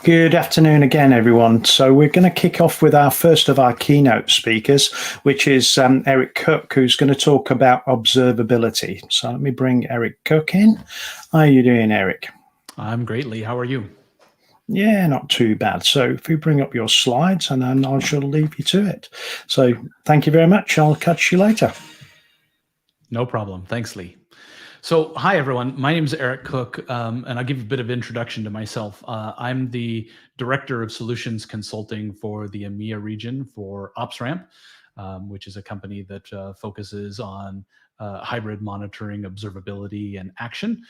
Good afternoon again, everyone. So we're going to kick off with our first of our keynote speakers, which is Eric Cook, who's going to talk about observability. So let me bring Eric Cook in. How are you doing, Eric? I'm great, Lee. How are you? Yeah, not too bad. So if you bring up your slides, and then I shall leave you to it. So thank you very much. I'll catch you later. No problem. Thanks, Lee. So, hi, everyone. My name is Eric Cook, and I'll give you a bit of introduction to myself. I'm the Director of Solutions Consulting for the EMEA region for OpsRamp, which is a company that focuses on hybrid monitoring, observability, and action.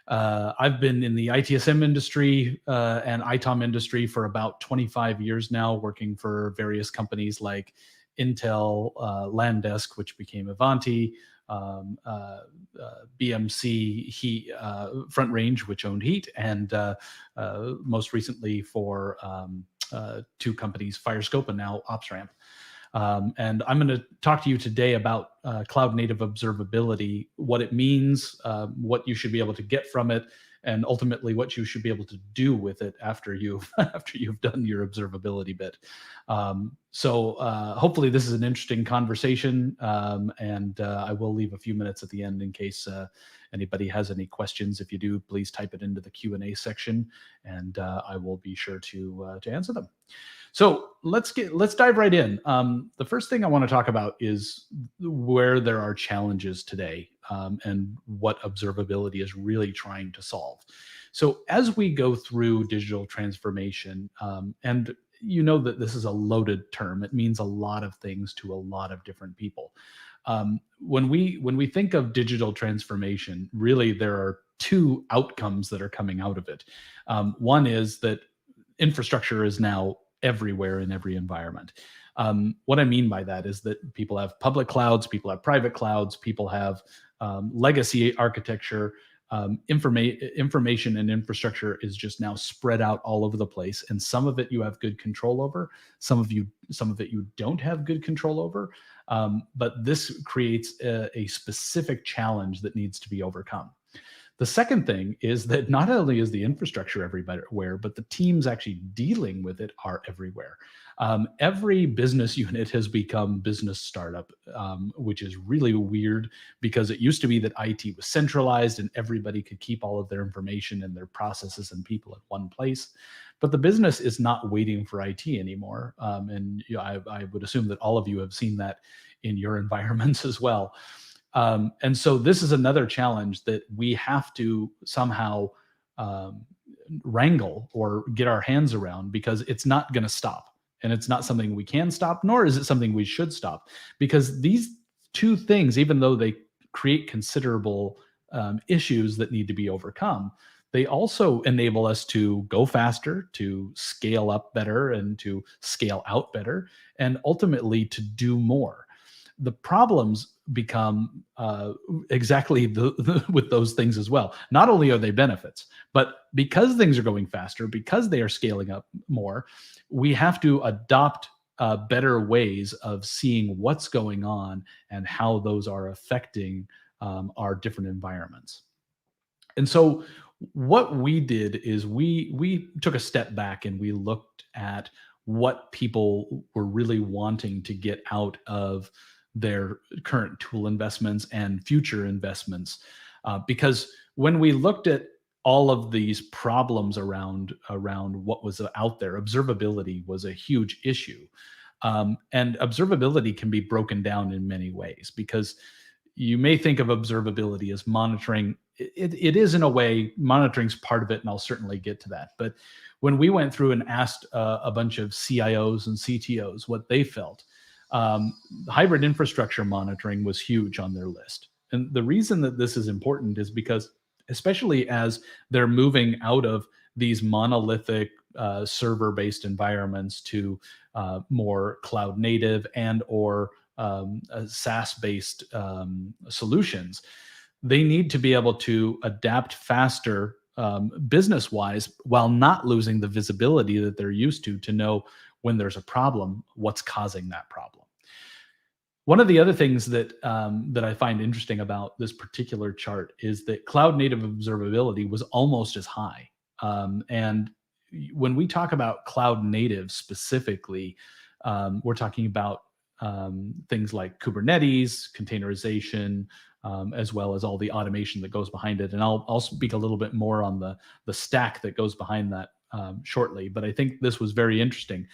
I've been in the ITSM industry and ITOM industry for about 25 years now, working for various companies like Intel, Landesk, which became Ivanti, BMC, Front Range, which owned Heat, and most recently for two companies, Firescope and now OpsRamp. And I'm going to talk to you today about cloud native observability, what it means, what you should be able to get from it, and ultimately what you should be able to do with it after you've done your observability bit. So hopefully this is an interesting conversation, and I will leave a few minutes at the end in case anybody has any questions. If you do, please type it into the Q&A section, and I will be sure to answer them. So let's dive right in. The first thing I want to talk about is where there are challenges today and what observability is really trying to solve. So as we go through digital transformation, and you know that this is a loaded term, it means a lot of things to a lot of different people. When we think of digital transformation, really there are two outcomes that are coming out of it. One is that infrastructure is now everywhere in every environment. What I mean by that is that people have public clouds, people have private clouds, people have legacy architecture. Information and infrastructure is just now spread out all over the place, and some of it you have good control over, some of it you don't have good control over. But this creates a specific challenge that needs to be overcome. The second thing is that not only is the infrastructure everywhere, but the teams actually dealing with it are everywhere. Every business unit has become business startup, which is really weird because it used to be that IT was centralized and everybody could keep all of their information and their processes and people in one place. But the business is not waiting for IT anymore. And I would assume that all of you have seen that in your environments as well. And so this is another challenge that we have to somehow wrangle or get our hands around, because it's not going to stop. And it's not something we can stop, nor is it something we should stop, because these two things, even though they create considerable issues that need to be overcome, they also enable us to go faster, to scale up better, and to scale out better, and ultimately to do more. The problems become exactly with those things as well. Not only are they benefits, but because things are going faster, because they are scaling up more, we have to adopt better ways of seeing what's going on and how those are affecting our different environments. And so what we did is we took a step back and we looked at what people were really wanting to get out of their current tool investments and future investments. Because when we looked at all of these problems around what was out there, observability was a huge issue. And observability can be broken down in many ways, because you may think of observability as monitoring. It is, in a way, monitoring's part of it, and I'll certainly get to that. But when we went through and asked a bunch of CIOs and CTOs what they felt, hybrid infrastructure monitoring was huge on their list. And the reason that this is important is because, especially as they're moving out of these monolithic server-based environments to more cloud native and or SaaS-based solutions, they need to be able to adapt faster business-wise, while not losing the visibility that they're used to know when there's a problem, what's causing that problem. One of the other things that I find interesting about this particular chart is that cloud native observability was almost as high. And when we talk about cloud native specifically, we're talking about things like Kubernetes, containerization, as well as all the automation that goes behind it. And I'll speak a little bit more on the stack that goes behind that shortly. But I think this was very interesting.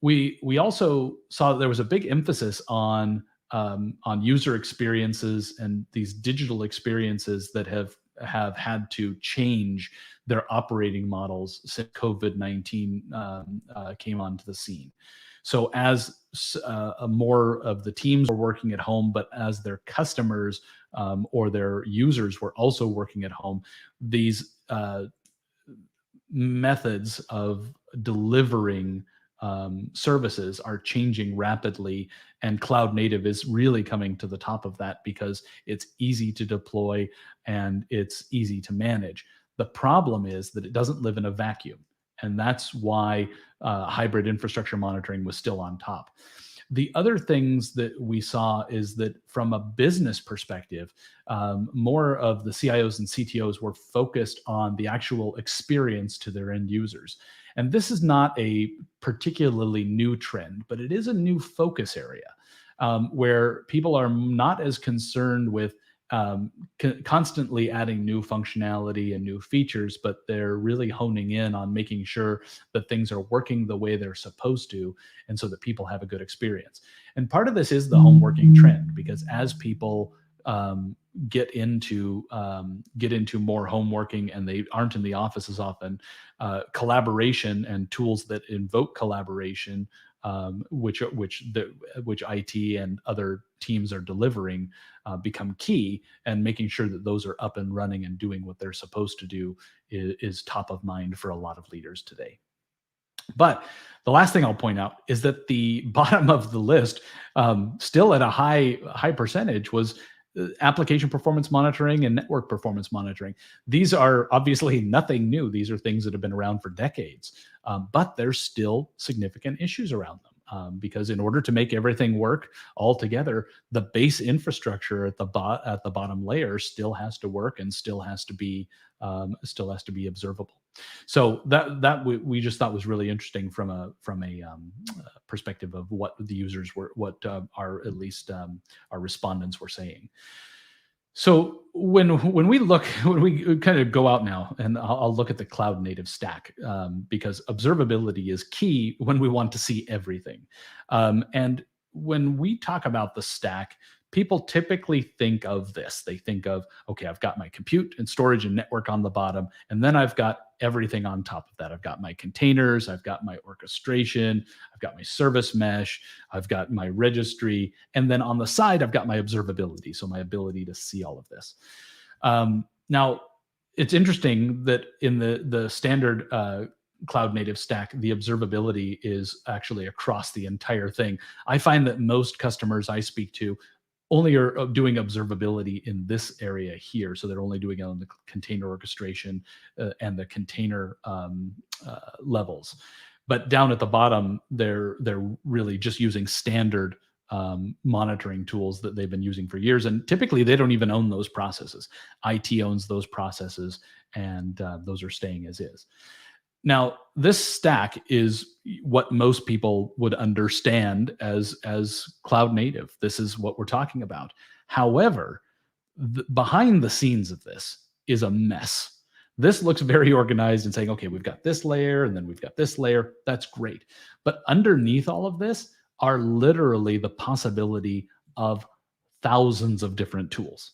We also saw that there was a big emphasis on user experiences and these digital experiences that have had to change their operating models since COVID-19 came onto the scene. So as more of the teams were working at home, but as their customers or their users were also working at home, these methods of delivering services are changing rapidly, and cloud native is really coming to the top of that because it's easy to deploy and it's easy to manage. The problem is that it doesn't live in a vacuum, and that's why hybrid infrastructure monitoring was still on top. The other things that we saw is that from a business perspective, more of the CIOs and CTOs were focused on the actual experience to their end users. And this is not a particularly new trend, but it is a new focus area where people are not as concerned with constantly adding new functionality and new features, but they're really honing in on making sure that things are working the way they're supposed to, and so that people have a good experience. And part of this is the home working trend, because as people get into more home working and they aren't in the office as often, collaboration and tools that invoke collaboration, which IT and other teams are delivering, become key, and making sure that those are up and running and doing what they're supposed to do is top of mind for a lot of leaders today. But the last thing I'll point out is that the bottom of the list, still at a high percentage, was application performance monitoring and network performance monitoring. These are obviously nothing new. These are things that have been around for decades, but there's still significant issues around them. Because in order to make everything work all together, the base infrastructure at the bottom layer still has to work and still has to be observable. So that we just thought was really interesting from a perspective of what the users were, what our our respondents were saying. So when we kind of go out now, and I'll look at the cloud native stack, because observability is key when we want to see everything. And when we talk about the stack, people typically think of this. They think of, okay, I've got my compute and storage and network on the bottom, and then I've got everything on top of that. I've got my containers, I've got my orchestration, I've got my service mesh, I've got my registry, and then on the side, I've got my observability, so my ability to see all of this. Now, it's interesting that in the standard cloud native stack, the observability is actually across the entire thing. I find that most customers I speak to only are doing observability in this area here. So they're only doing it on the container orchestration and the container levels. But down at the bottom, they're really just using standard monitoring tools that they've been using for years. And typically they don't even own those processes. IT owns those processes, and those are staying as is. Now, this stack is what most people would understand as cloud native. This is what we're talking about. However, behind the scenes of this is a mess. This looks very organized and saying, okay, we've got this layer and then we've got this layer. That's great. But underneath all of this are literally the possibility of thousands of different tools.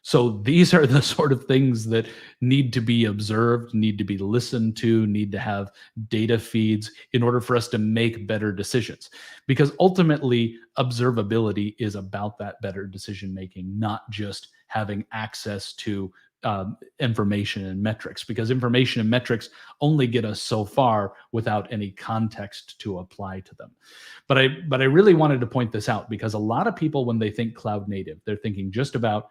So these are the sort of things that need to be observed, need to be listened to, need to have data feeds in order for us to make better decisions. Because ultimately, observability is about that better decision making, not just having access to information and metrics, because information and metrics only get us so far without any context to apply to them. But I really wanted to point this out, because a lot of people, when they think cloud native, they're thinking just about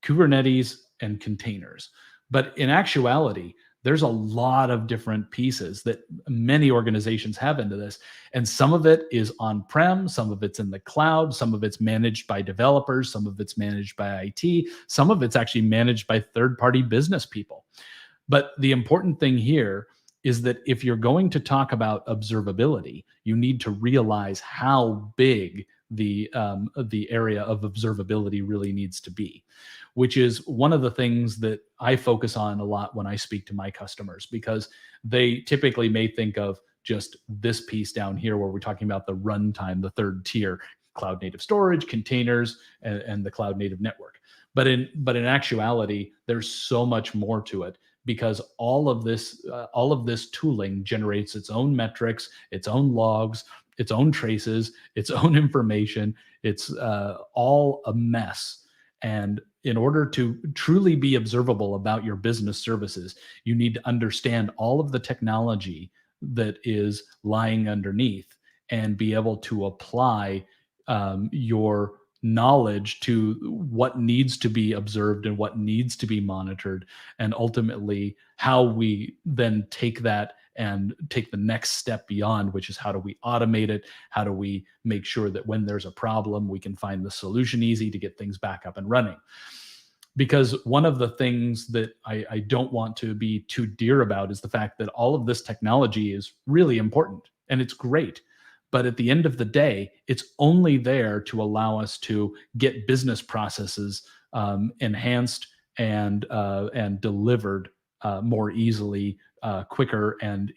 Kubernetes and containers. But in actuality, there's a lot of different pieces that many organizations have into this. And some of it is on-prem, some of it's in the cloud, some of it's managed by developers, some of it's managed by IT, some of it's actually managed by third-party business people. But the important thing here is that if you're going to talk about observability, you need to realize how big the area of observability really needs to be, which is one of the things that I focus on a lot when I speak to my customers, because they typically may think of just this piece down here where we're talking about the runtime, the third tier, cloud native storage, containers, and the cloud native network. But in actuality, there's so much more to it, because all of this tooling generates its own metrics, its own logs, its own traces, its own information. It's all a mess. And in order to truly be observable about your business services, you need to understand all of the technology that is lying underneath and be able to apply your knowledge to what needs to be observed and what needs to be monitored, and ultimately how we then take that and take the next step beyond, which is how do we automate it? How do we make sure that when there's a problem, we can find the solution easy to get things back up and running? Because one of the things that I don't want to be too dear about is the fact that all of this technology is really important and it's great. But at the end of the day, it's only there to allow us to get business processes enhanced and delivered more easily, quicker, and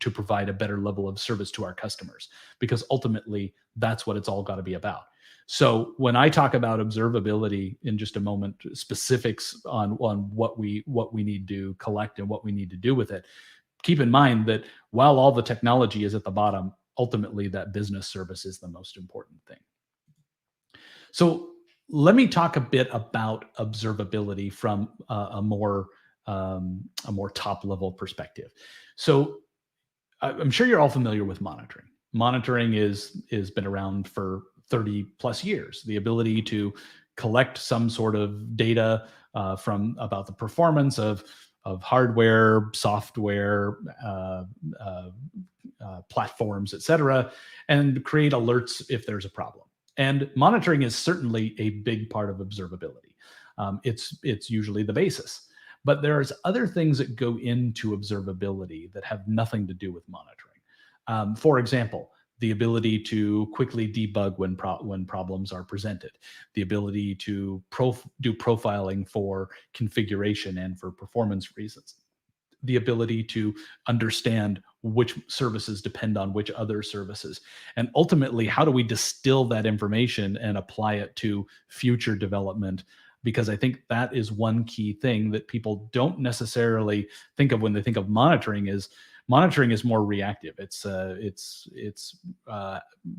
to provide a better level of service to our customers. Because ultimately, that's what it's all got to be about. So when I talk about observability in just a moment, specifics on what we need to collect and what we need to do with it, keep in mind that while all the technology is at the bottom, ultimately that business service is the most important thing. So let me talk a bit about observability from a more top level perspective. So I'm sure you're all familiar with monitoring. Monitoring is been around for 30 plus years. The ability to collect some sort of data from about the performance of hardware, software, platforms, et cetera, and create alerts if there's a problem. And monitoring is certainly a big part of observability. It's usually the basis. But there's other things that go into observability that have nothing to do with monitoring. For example, the ability to quickly debug when problems are presented, the ability to do profiling for configuration and for performance reasons, the ability to understand which services depend on which other services, and ultimately, how do we distill that information and apply it to future development? Because I think that is one key thing that people don't necessarily think of when they think of monitoring. Is monitoring is more reactive. It's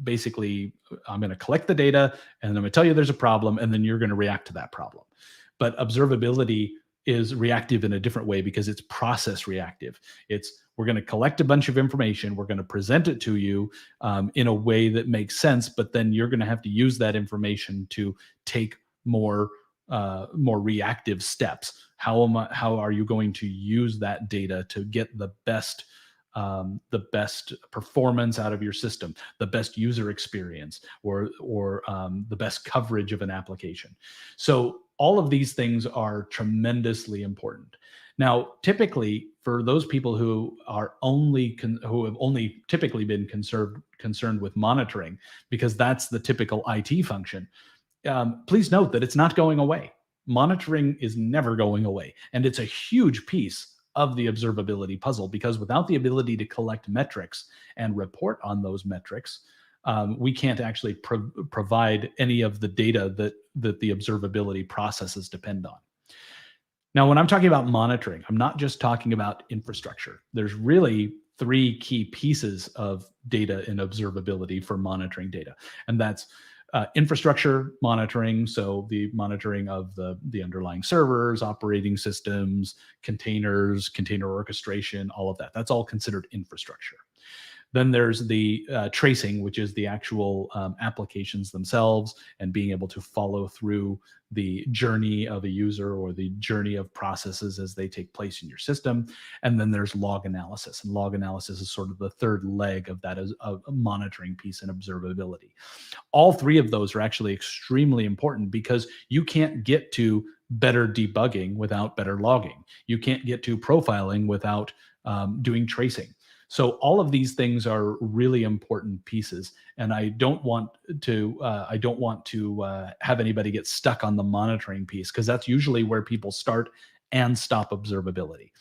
basically, I'm going to collect the data and I'm going to tell you there's a problem, and then you're going to react to that problem. But observability is reactive in a different way, because it's process reactive. We're going to collect a bunch of information, we're going to present it to you in a way that makes sense, but then you're going to have to use that information to take more reactive steps. How are you going to use that data to get the best performance out of your system, the best user experience, or the best coverage of an application? So all of these things are tremendously important. Now, typically, for those people who are who have only typically been concerned with monitoring, because that's the typical IT function, please note that it's not going away. Monitoring is never going away, and it's a huge piece of the observability puzzle, because without the ability to collect metrics and report on those metrics, we can't actually provide any of the data that the observability processes depend on. Now, when I'm talking about monitoring, I'm not just talking about infrastructure. There's really three key pieces of data in observability for monitoring data, and that's infrastructure monitoring, so the monitoring of the underlying servers, operating systems, containers, container orchestration, all of that. That's all considered infrastructure. Then there's the tracing, which is the actual applications themselves and being able to follow through the journey of a user or the journey of processes as they take place in your system. And then there's log analysis. And log analysis is sort of the third leg of that, as a monitoring piece and observability. All three of those are actually extremely important, because you can't get to better debugging without better logging. You can't get to profiling without doing tracing. So all of these things are really important pieces, and I don't want to have anybody get stuck on the monitoring piece, because that's usually where people start and stop observability.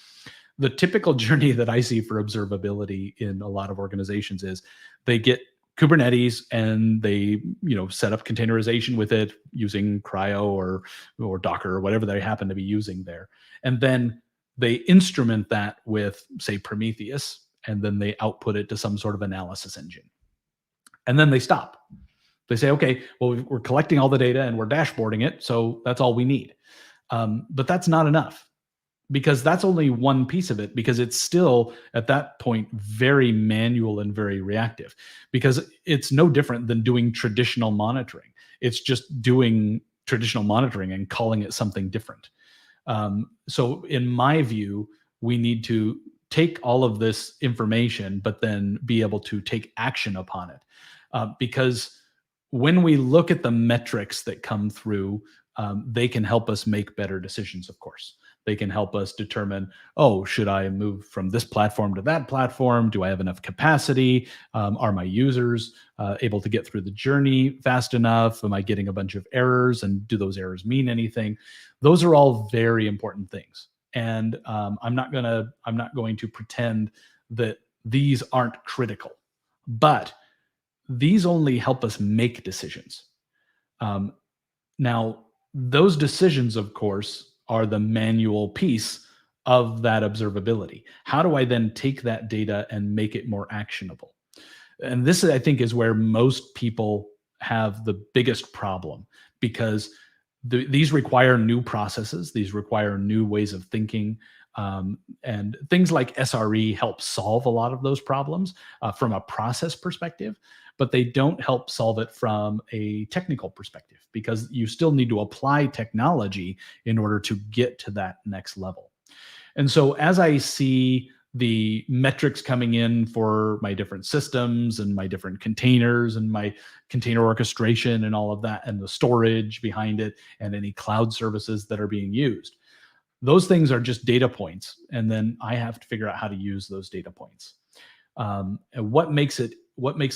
The typical journey that I see for observability in a lot of organizations is they get Kubernetes and they set up containerization with it using Cryo or Docker or whatever they happen to be using there, and then they instrument that with, say, Prometheus, and then they output it to some sort of analysis engine. And then they stop. They say, okay, well, we're collecting all the data and we're dashboarding it, so that's all we need. But that's not enough, because that's only one piece of it, because it's still, at that point, very manual and very reactive, because it's no different than doing traditional monitoring. It's just doing traditional monitoring and calling it something different. So in my view, we need to take all of this information, but then be able to take action upon it. Because when we look at the metrics that come through, they can help us make better decisions, of course. They can help us determine, oh, should I move from this platform to that platform? Do I have enough capacity? Are my users able to get through the journey fast enough? Am I getting a bunch of errors? And do those errors mean anything? Those are all very important things. And I'm not going to pretend that these aren't critical, but these only help us make decisions. Now, those decisions, of course, are the manual piece of that observability. How do I then take that data and make it more actionable? And this, I think, is where most people have the biggest problem, because these require new processes. These require new ways of thinking. And things like SRE help solve a lot of those problems from a process perspective, but they don't help solve it from a technical perspective, because you still need to apply technology in order to get to that next level. And so as I see the metrics coming in for my different systems and my different containers and my container orchestration and all of that, and the storage behind it and any cloud services that are being used, those things are just data points. And then I have to figure out how to use those data points. And what makes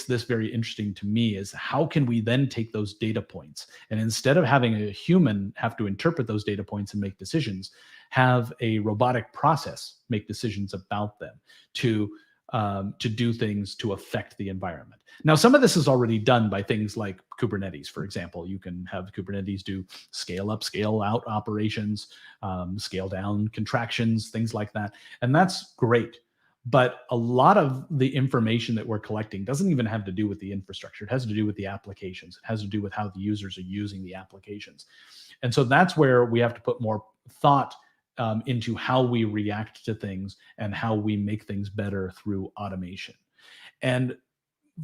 this very interesting to me is, how can we then take those data points, and instead of having a human have to interpret those data points and make decisions, have a robotic process make decisions about them to do things to affect the environment. Now, some of this is already done by things like Kubernetes, for example. You can have Kubernetes do scale up, scale out operations, scale down contractions, things like that. And that's great. But a lot of the information that we're collecting doesn't even have to do with the infrastructure. It has to do with the applications. It has to do with how the users are using the applications. And so that's where we have to put more thought into how we react to things and how we make things better through automation. And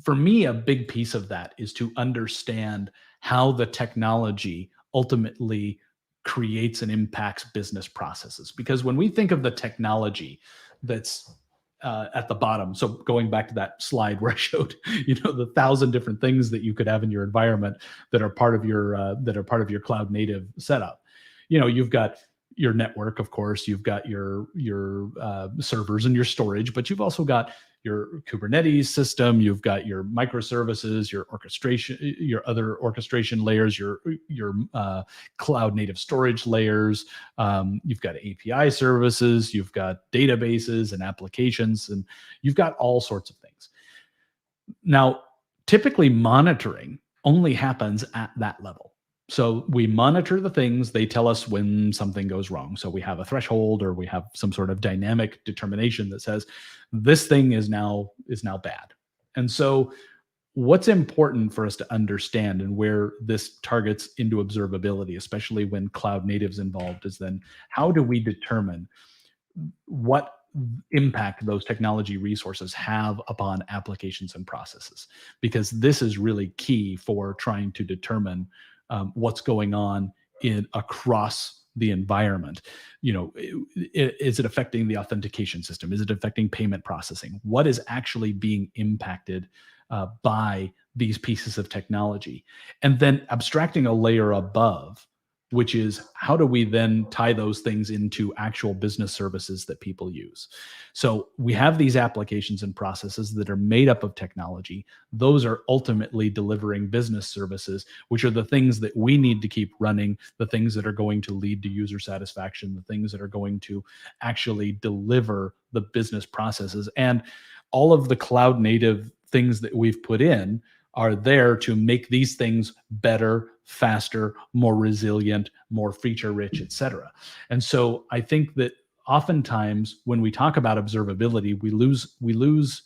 for me, a big piece of that is to understand how the technology ultimately creates and impacts business processes. Because when we think of the technology that's at the bottom, so going back to that slide where I showed, the 1,000 different things that you could have in your environment that are part of your cloud native setup. You've got your network, of course, you've got your servers and your storage, but you've also got your Kubernetes system, you've got your microservices, your orchestration, your other orchestration layers, your cloud native storage layers, you've got API services, you've got databases and applications, and you've got all sorts of things. Now, typically monitoring only happens at that level. So we monitor the things, they tell us when something goes wrong. So we have a threshold, or we have some sort of dynamic determination that says this thing is now bad. And so what's important for us to understand, and where this targets into observability, especially when cloud native's involved, is then how do we determine what impact those technology resources have upon applications and processes? Because this is really key for trying to determine what's going on across the environment. Is it affecting the authentication system? Is it affecting payment processing? What is actually being impacted by these pieces of technology? And then abstracting a layer above, which is how do we then tie those things into actual business services that people use? So we have these applications and processes that are made up of technology. Those are ultimately delivering business services, which are the things that we need to keep running, the things that are going to lead to user satisfaction, the things that are going to actually deliver the business processes. And all of the cloud native things that we've put in are there to make these things better, faster, more resilient, more feature rich, et cetera. And so I think that oftentimes when we talk about observability, we lose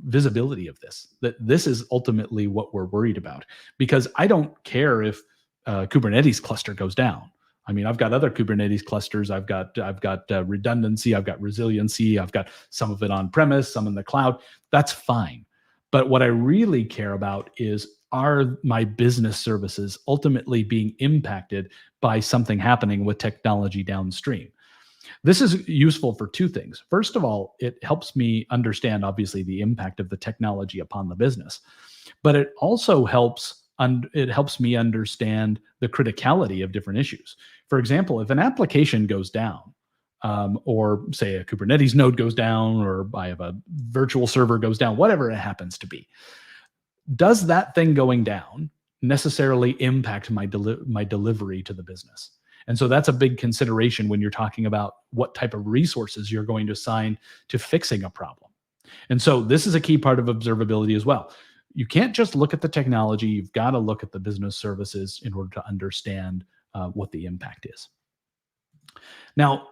visibility of this, that this is ultimately what we're worried about. Because I don't care if Kubernetes cluster goes down. I mean, I've got other Kubernetes clusters. I've got redundancy. I've got resiliency. I've got some of it on premise, some in the cloud. That's fine. But what I really care about is, are my business services ultimately being impacted by something happening with technology downstream? This is useful for two things. First of all, it helps me understand, obviously, the impact of the technology upon the business, but it also helps me understand the criticality of different issues. For example, if an application goes down, or say a Kubernetes node goes down, or I have a virtual server goes down, whatever it happens to be, does that thing going down necessarily impact my delivery to the business? And so that's a big consideration when you're talking about what type of resources you're going to assign to fixing a problem. And so this is a key part of observability as well. You can't just look at the technology. You've got to look at the business services in order to understand what the impact is. Now,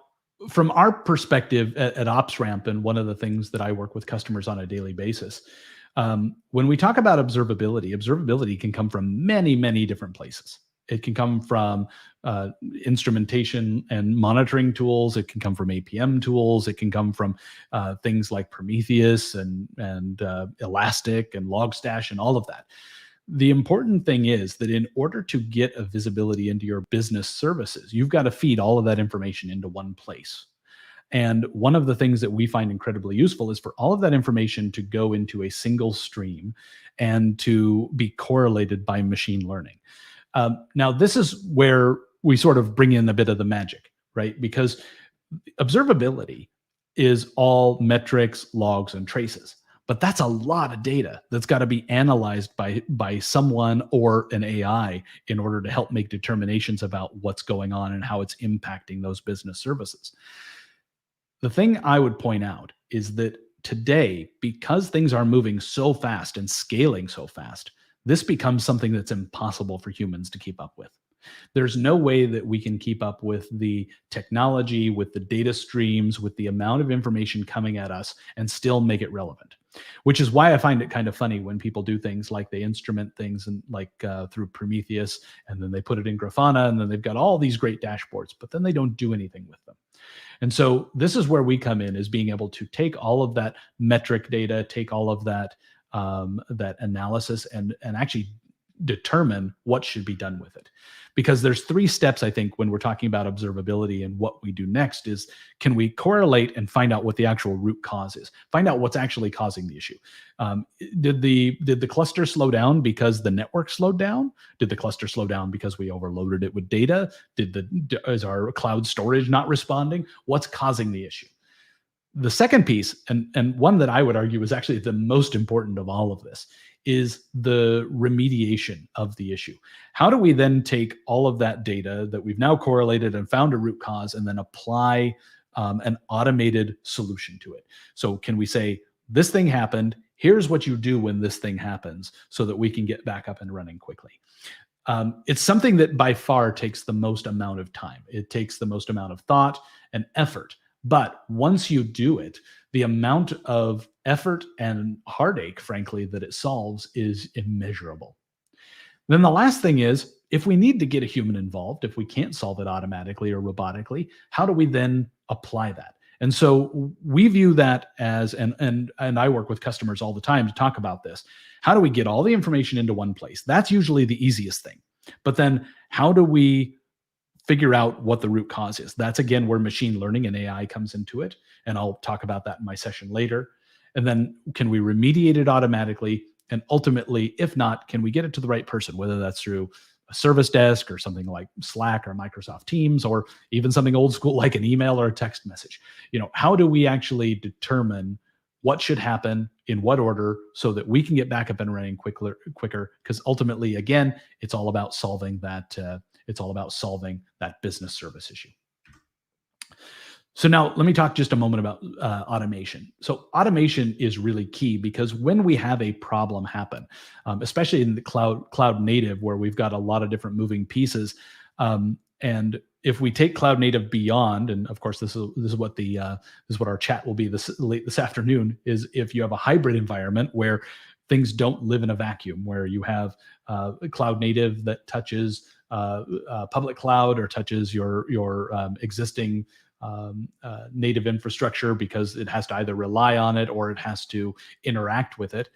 from our perspective at OpsRamp, and one of the things that I work with customers on a daily basis, when we talk about observability can come from many, many different places. It can come from instrumentation and monitoring tools. It can come from APM tools. It can come from things like Prometheus and Elastic and Logstash and all of that. The important thing is that in order to get a visibility into your business services, you've got to feed all of that information into one place. And one of the things that we find incredibly useful is for all of that information to go into a single stream and to be correlated by machine learning. Now, this is where we sort of bring in a bit of the magic, right? Because observability is all metrics, logs, and traces. But that's a lot of data that's got to be analyzed by someone or an AI in order to help make determinations about what's going on and how it's impacting those business services. The thing I would point out is that today, because things are moving so fast and scaling so fast, this becomes something that's impossible for humans to keep up with. There's no way that we can keep up with the technology, with the data streams, with the amount of information coming at us and still make it relevant. Which is why I find it kind of funny when people do things like they instrument things and like through Prometheus, and then they put it in Grafana, and then they've got all these great dashboards, but then they don't do anything with them. And so this is where we come in, is being able to take all of that metric data, take all of that that analysis, and actually determine what should be done with it. Because there's three steps, I think, when we're talking about observability, and what we do next is, can we correlate and find out what the actual root cause is? Find out what's actually causing the issue. Did the cluster slow down because the network slowed down? Did the cluster slow down because we overloaded it with data? Is our cloud storage not responding? What's causing the issue? The second piece, and one that I would argue is actually the most important of all of this, is the remediation of the issue. How do we then take all of that data that we've now correlated and found a root cause, and then apply an automated solution to it? So can we say, this thing happened, here's what you do when this thing happens, so that we can get back up and running quickly? It's something that by far takes the most amount of time. It takes the most amount of thought and effort. But once you do it, the amount of effort and heartache, frankly, that it solves is immeasurable. Then the last thing is, if we need to get a human involved, if we can't solve it automatically or robotically, how do we then apply that? And so we view that as, and I work with customers all the time to talk about this. How do we get all the information into one place? That's usually the easiest thing. But then how do we figure out what the root cause is? That's, again, where machine learning and AI comes into it. And I'll talk about that in my session later. And then can we remediate it automatically? And ultimately, if not, can we get it to the right person, whether that's through a service desk or something like Slack or Microsoft Teams, or even something old school like an email or a text message. How do we actually determine what should happen in what order so that we can get back up and running quicker? Because ultimately, again, it's all about solving that. It's all about solving that business service issue. So now let me talk just a moment about automation. So automation is really key, because when we have a problem happen, especially in the cloud native, where we've got a lot of different moving pieces, and if we take cloud native beyond, and of course this is what our chat will be this afternoon, is if you have a hybrid environment where things don't live in a vacuum, where you have cloud native that touches public cloud or touches your existing native infrastructure, because it has to either rely on it or it has to interact with it.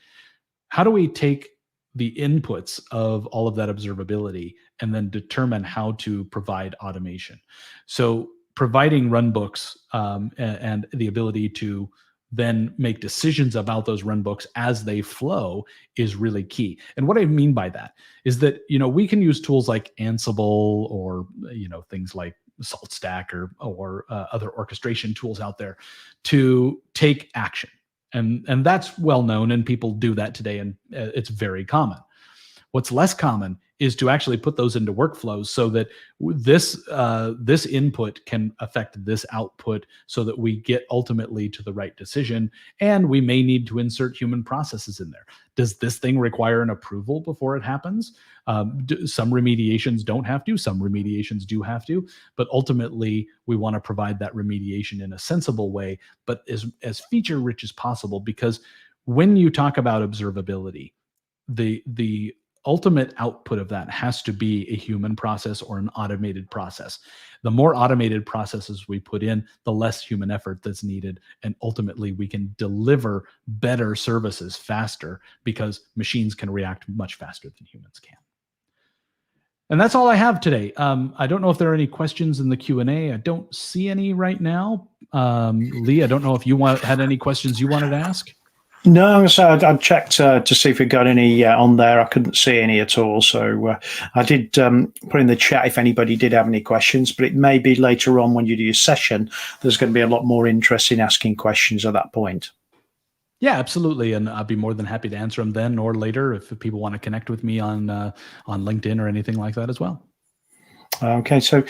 How do we take the inputs of all of that observability and then determine how to provide automation? So providing runbooks and the ability to then make decisions about those runbooks as they flow is really key. And what I mean by that is that, we can use tools like Ansible or, things like SaltStack or other orchestration tools out there to take action. And that's well known, and people do that today, and it's very common. What's less common is to actually put those into workflows so that this input can affect this output, so that we get ultimately to the right decision. And we may need to insert human processes in there. Does this thing require an approval before it happens? Some remediations don't have to, some remediations do have to, but ultimately we want to provide that remediation in a sensible way, but as feature rich as possible, because when you talk about observability, the ultimate output of that has to be a human process or an automated process. The more automated processes we put in, the less human effort that's needed. And ultimately, we can deliver better services faster, because machines can react much faster than humans can. And that's all I have today. I don't know if there are any questions in the Q&A. I don't see any right now. Lee, I don't know if you had any questions you wanted to ask. No, so I checked to see if we got any on there. I couldn't see any at all. So I did put in the chat if anybody did have any questions, but it may be later on when you do your session, there's going to be a lot more interest in asking questions at that point. Yeah, absolutely. And I'd be more than happy to answer them then or later if people want to connect with me on LinkedIn or anything like that as well. Okay, so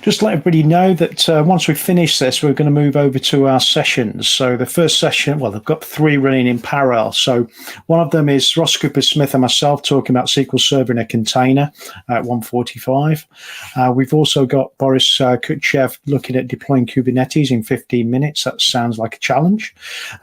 just let everybody know that once we finish this, we're going to move over to our sessions. So the first session, well, they've got 3 running in parallel. So one of them is Ross Cooper-Smith and myself talking about SQL Server in a container at 1:45. We've also got Boris Kutchev looking at deploying Kubernetes in 15 minutes. That sounds like a challenge.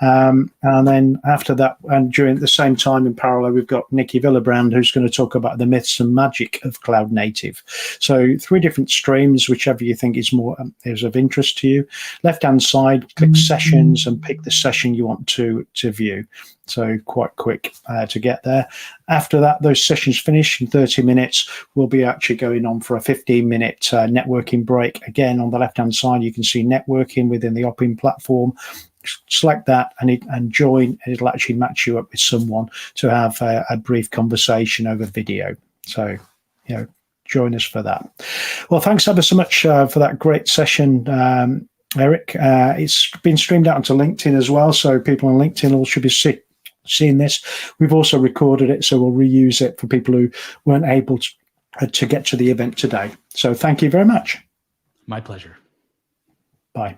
And then after that, and during the same time in parallel, we've got Nikki Villebrand, who's going to talk about the myths and magic of cloud native. So 3 different streams, whichever you think is more is of interest to you. Left-hand side, click sessions and pick the session you want to view. So quite quick to get there. After that, those sessions finish in 30 minutes. We'll be actually going on for a 15-minute networking break. Again, on the left-hand side, you can see networking within the Opin platform. Select that and join, and it'll actually match you up with someone to have a brief conversation over video. So, join us for that. Well, thanks ever so much for that great session, Eric. It's been streamed out onto LinkedIn as well, so people on LinkedIn all should be seeing this. We've also recorded it, so we'll reuse it for people who weren't able to get to the event today. So thank you very much. My pleasure. Bye.